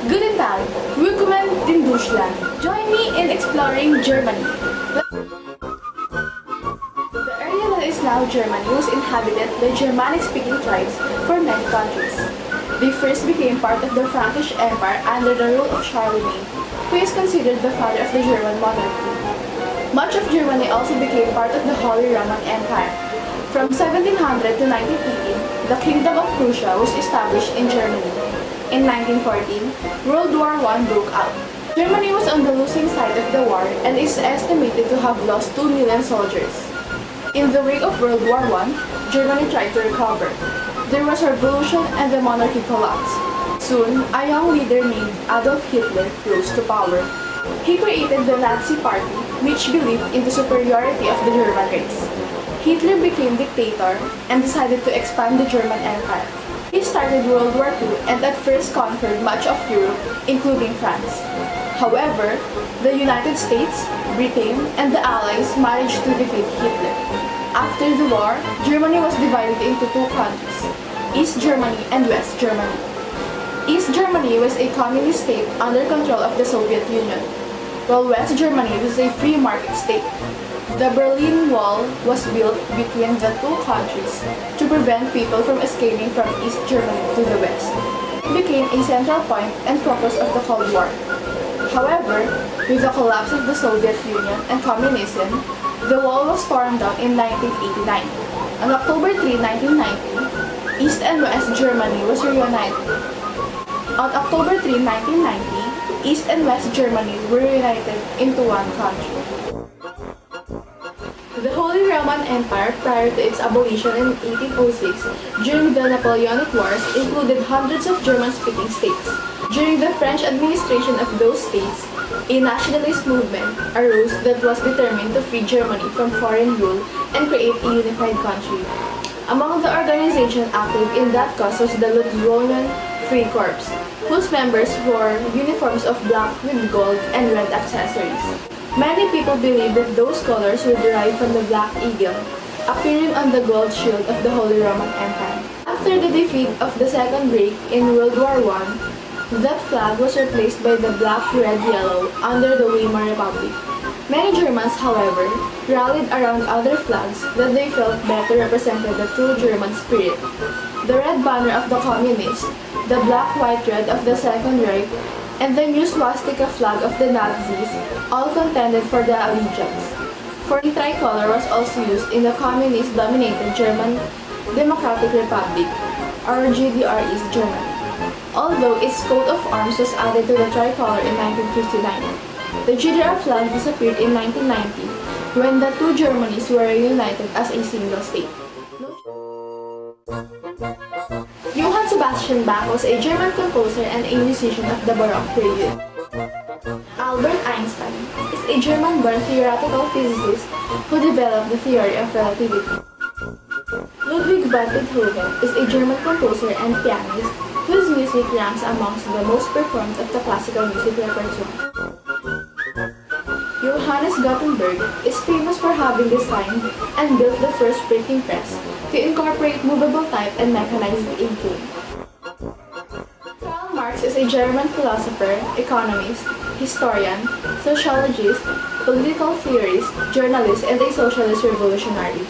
Guten Tag, willkommen in Deutschland. Join me in exploring Germany. The area that is now Germany was inhabited by Germanic-speaking tribes for many countries. They first became part of the Frankish Empire under the rule of Charlemagne, who is considered the father of the German monarchy. Much of Germany also became part of the Holy Roman Empire. From 1700 to 1918, the Kingdom of Prussia was established in Germany. In 1914, World War I broke out. Germany was on the losing side of the war and is estimated to have lost 2 million soldiers. In the wake of World War I, Germany tried to recover. There was a revolution and the monarchy collapsed. Soon, a young leader named Adolf Hitler rose to power. He created the Nazi Party, which believed in the superiority of the German race. Hitler became dictator and decided to expand the German Empire. He started World War II and at first conquered much of Europe, including France. However, the United States, Britain, and the Allies managed to defeat Hitler. After the war, Germany was divided into two countries, East Germany and West Germany. East Germany was a communist state under control of the Soviet Union, while West Germany was a free market state. The Berlin Wall was built between the two countries to prevent people from escaping from East Germany to the West. It became a central point and focus of the Cold War. However, with the collapse of the Soviet Union and communism, the wall was torn down in 1989. On October 3, 1990, East and West Germany was reunited. On October 3, 1990, East and West Germany were reunited into one country. The Holy Roman Empire, prior to its abolition in 1806, during the Napoleonic Wars, included hundreds of German-speaking states. During the French administration of those states, a nationalist movement arose that was determined to free Germany from foreign rule and create a unified country. Among the organizations active in that cause was the Luftwaffe Free Corps, whose members wore uniforms of black with gold and red accessories. Many people believe that those colors were derived from the black eagle, appearing on the gold shield of the Holy Roman Empire. After the defeat of the Second Reich in World War I, that flag was replaced by the black, red, yellow under the Weimar Republic. Many Germans, however, rallied around other flags that they felt better represented the true German spirit. The red banner of the communists, the black, white, red of the Second Reich, and the new swastika flag of the Nazis all contended for the allegiance. For the tricolor was also used in the communist-dominated German Democratic Republic, or GDR East Germany. Although its coat of arms was added to the tricolor in 1959, the GDR flag disappeared in 1990 when the two Germanys were reunited as a single state. Johann Sebastian Bach was a German composer and a musician of the Baroque period. Albert Einstein is a German-born theoretical physicist who developed the theory of relativity. Ludwig van Beethoven is a German composer and pianist whose music ranks amongst the most performed of the classical music repertoire. Johannes Gutenberg is famous for having designed and built the first printing press to incorporate movable type and mechanized inking. Karl Marx is a German philosopher, economist, historian, sociologist, political theorist, journalist, and a socialist revolutionary.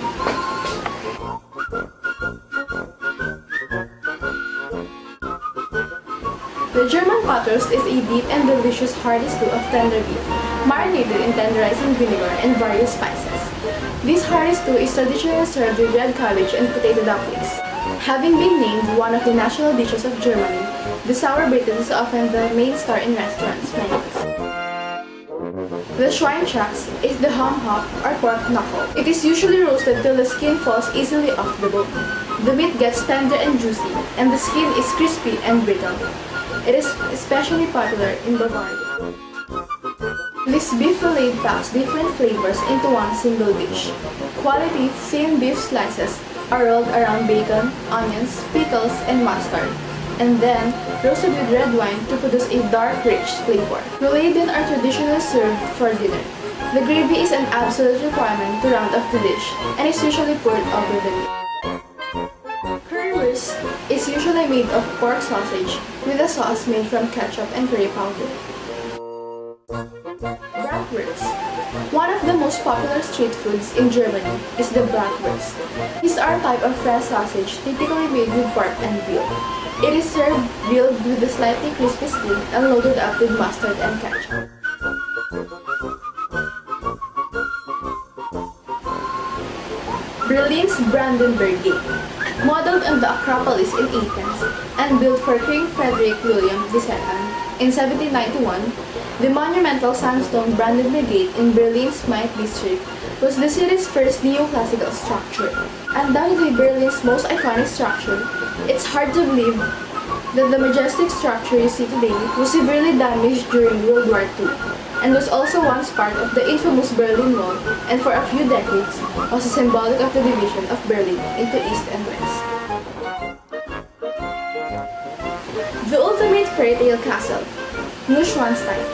The German Bratwurst is a deep and delicious hearty stew of tender beef, marinated in tenderizing vinegar and various spices. This hearty stew is traditionally served with red cabbage and potato dumplings. Having been named one of the national dishes of Germany, the Sauerbraten is often the main star in restaurants' menus. The Schweinshax is the ham hock or pork knuckle. It is usually roasted till the skin falls easily off the bone. The meat gets tender and juicy, and the skin is crispy and brittle. It is especially popular in Bavaria. This beef fillet packs different flavors into one single dish. Quality thin beef slices are rolled around bacon, onions, pickles, and mustard, and then roasted with red wine to produce a dark, rich flavor. Rouladen are traditionally served for dinner. The gravy is an absolute requirement to round off the dish and is usually poured over the meat. Currywurst is is usually made of pork sausage with a sauce made from ketchup and curry powder. Bratwurst. One of the most popular street foods in Germany is the bratwurst. These are a type of fresh sausage typically made with pork and veal. It is served grilled with a slightly crispy skin and loaded up with mustard and ketchup. Berlin's Brandenburg Gate. Modeled on the Acropolis in Athens and built for King Frederick William II in 1791, the monumental sandstone Brandenburg Gate in Berlin's Mitte district was the city's first neoclassical structure. Undoubtedly Berlin's most iconic structure, it's hard to believe that the majestic structure you see today was severely damaged during World War II and was also once part of the infamous Berlin Wall and for a few decades was a symbolic of the division of Berlin into East and West. The ultimate fairy tale castle, Neuschwanstein.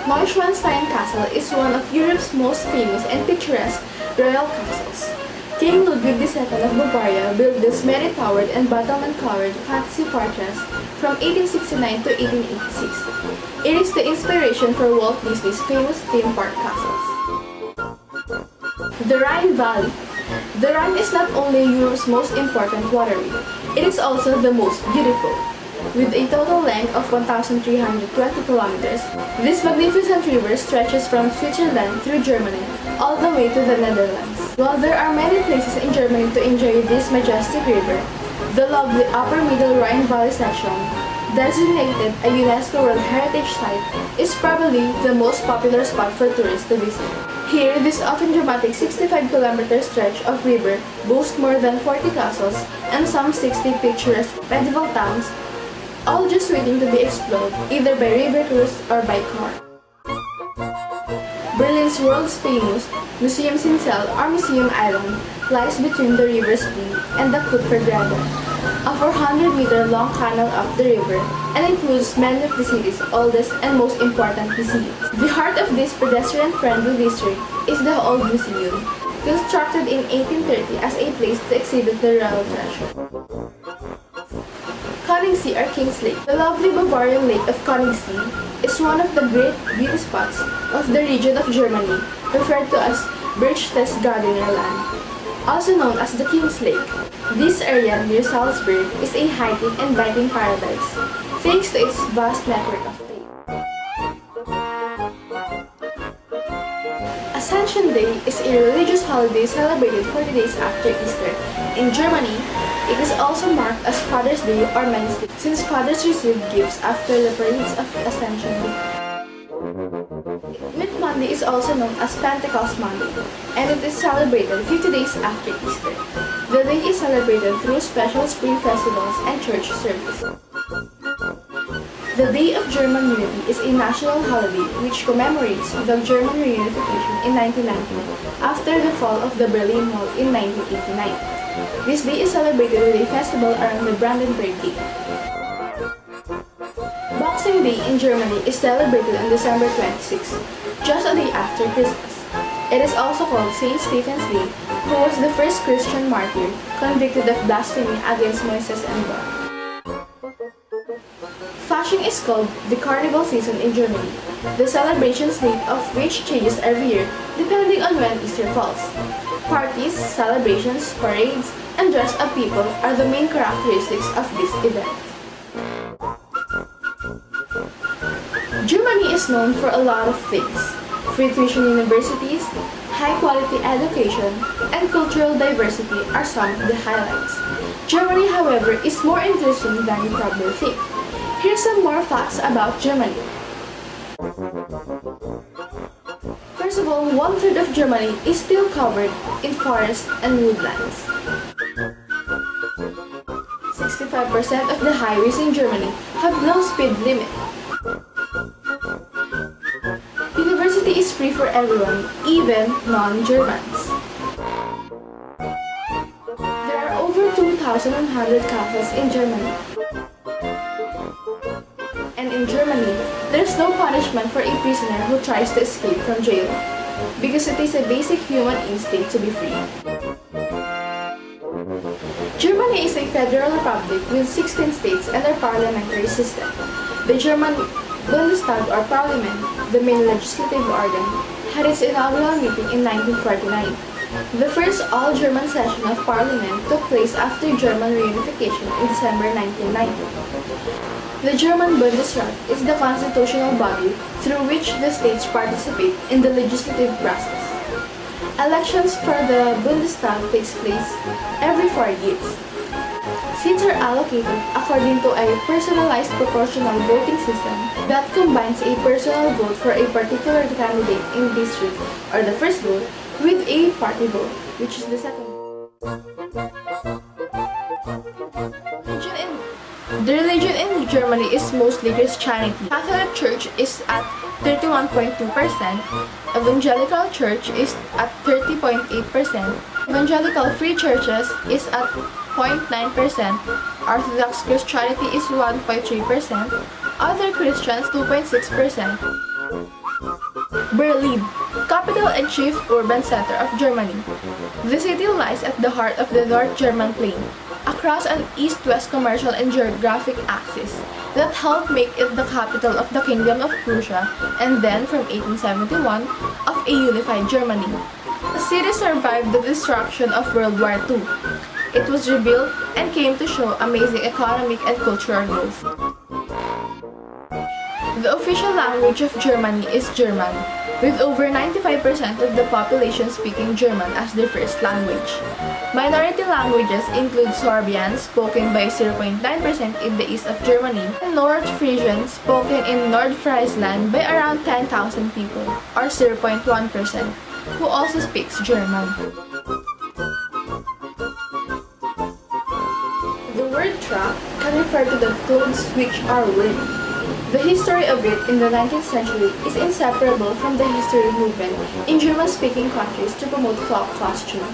Neuschwanstein Castle is one of Europe's most famous and picturesque royal castles. King Ludwig II of Bavaria built this many-towered and battlement-covered fantasy fortress from 1869 to 1886. It is the inspiration for Walt Disney's famous theme park castles. The Rhine Valley. The Rhine is not only Europe's most important waterway, it is also the most beautiful. With a total length of 1,320 kilometers, this magnificent river stretches from Switzerland through Germany all the way to the Netherlands. While there are many places in Germany to enjoy this majestic river, the lovely Upper Middle Rhine Valley section, designated a UNESCO World Heritage Site, is probably the most popular spot for tourists to visit. Here, this often dramatic 65-kilometer stretch of river boasts more than 40 castles and some 60 picturesque medieval towns, all just waiting to be explored, either by river cruise or by car. Berlin's world's famous Museum Zinsel or Museum Island lies between the River Spree and the Kupfergraben, a 400-meter long canal of the river, and includes many of the city's oldest and most important museums. The heart of this pedestrian-friendly district is the Old Museum, constructed in 1830 as a place to exhibit the royal treasure. Königssee or King's Lake. The lovely Bavarian lake of Königssee is one of the great beauty spots of the region of Germany, referred to as Berchtesgadener Land, also known as the King's Lake. This area near Salzburg is a hiking and biking paradise, thanks to its vast network of lakes. Ascension Day is a religious holiday celebrated 40 days after Easter. In Germany, it is also marked as Father's Day or Men's Day, since fathers receive gifts after the parades of Ascension Day. Whit Monday is also known as Pentecost Monday, and it is celebrated 50 days after Easter. The day is celebrated through special spring festivals and church services. The Day of German Unity is a national holiday which commemorates the German reunification in 1990 after the fall of the Berlin Wall in 1989. This day is celebrated with a festival around the Brandenburg Gate. Boxing Day in Germany is celebrated on December 26, just a day after Christmas. It is also called St. Stephen's Day, who was the first Christian martyr convicted of blasphemy against Moses and God. Fasching is called the carnival season in Germany, the celebration's date of which changes every year depending on when Easter falls. Parties, celebrations, parades, and dressed-up people are the main characteristics of this event. Germany is known for a lot of things: free tuition universities, high-quality education, and cultural diversity are some of the highlights. Germany, however, is more interesting than you probably think. Here's some more facts about Germany. First of all, 1/3 of Germany is still covered in forests and woodlands. 65% of the highways in Germany have no speed limit. University is free for everyone, even non-Germans. There are over 2,100 castles in Germany. And in Germany, there's no punishment for a prisoner who tries to escape from jail, because it is a basic human instinct to be free. Germany is a federal republic with 16 states and a parliamentary system. The German Bundestag or parliament, the main legislative organ, had its inaugural meeting in 1949. The first all-German session of parliament took place after German reunification in December 1990. The German Bundesrat is the constitutional body through which the states participate in the legislative process. Elections for the Bundestag takes place every 4 years. Seats are allocated according to a personalized proportional voting system that combines a personal vote for a particular candidate in district or the first vote with a party vote, which is the second. The religion in Germany is mostly Christianity. Catholic Church is at 31.2%, Evangelical Church is at 30.8%, Evangelical Free Churches is at 0.9%, Orthodox Christianity is 1.3%, other Christians 2.6%. Berlin, capital and chief urban center of Germany. The city lies at the heart of the North German Plain, across an east-west commercial and geographic axis that helped make it the capital of the Kingdom of Prussia and then, from 1871, of a unified Germany. The city survived the destruction of World War II. It was rebuilt and came to show amazing economic and cultural growth. The official language of Germany is German, with over 95% of the population speaking German as their first language. Minority languages include Sorbian, spoken by 0.9% in the east of Germany, and North Frisian, spoken in Nordfriesland by around 10,000 people, or 0.1%, who also speaks German. The word track can refer to the clothes which are worn. The history of it in the 19th century is inseparable from the history movement in German-speaking countries to promote folk costume.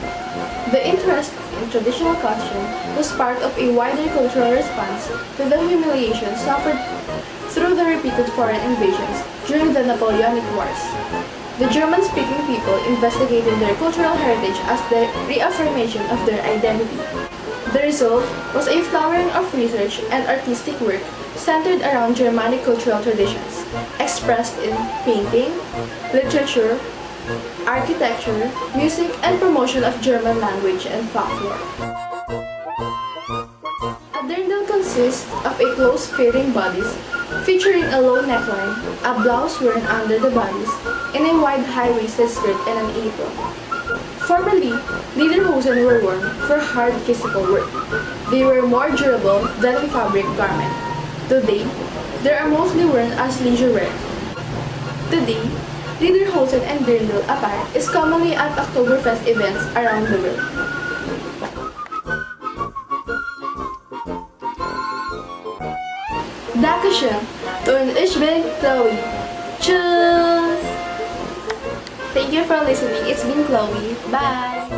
The interest in traditional costume was part of a wider cultural response to the humiliation suffered through the repeated foreign invasions during the Napoleonic Wars. The German-speaking people investigated their cultural heritage as the reaffirmation of their identity. The result was a flowering of research and artistic work centered around Germanic cultural traditions, expressed in painting, literature, architecture, music, and promotion of German language and folklore. A dirndl consists of a close-fitting bodice featuring a low neckline, a blouse worn under the bodice, and a wide high-waisted skirt and an apron. Formerly, lederhosen were worn for hard physical work. They were more durable than a fabric garment. Today, they are mostly worn as leisure wear. Today, lederhosen and dirndl attire is commonly at Oktoberfest events around the world. Dankeschön und ich bin Chloe. Tschüss! Thank you for listening. It's been Chloe. Bye!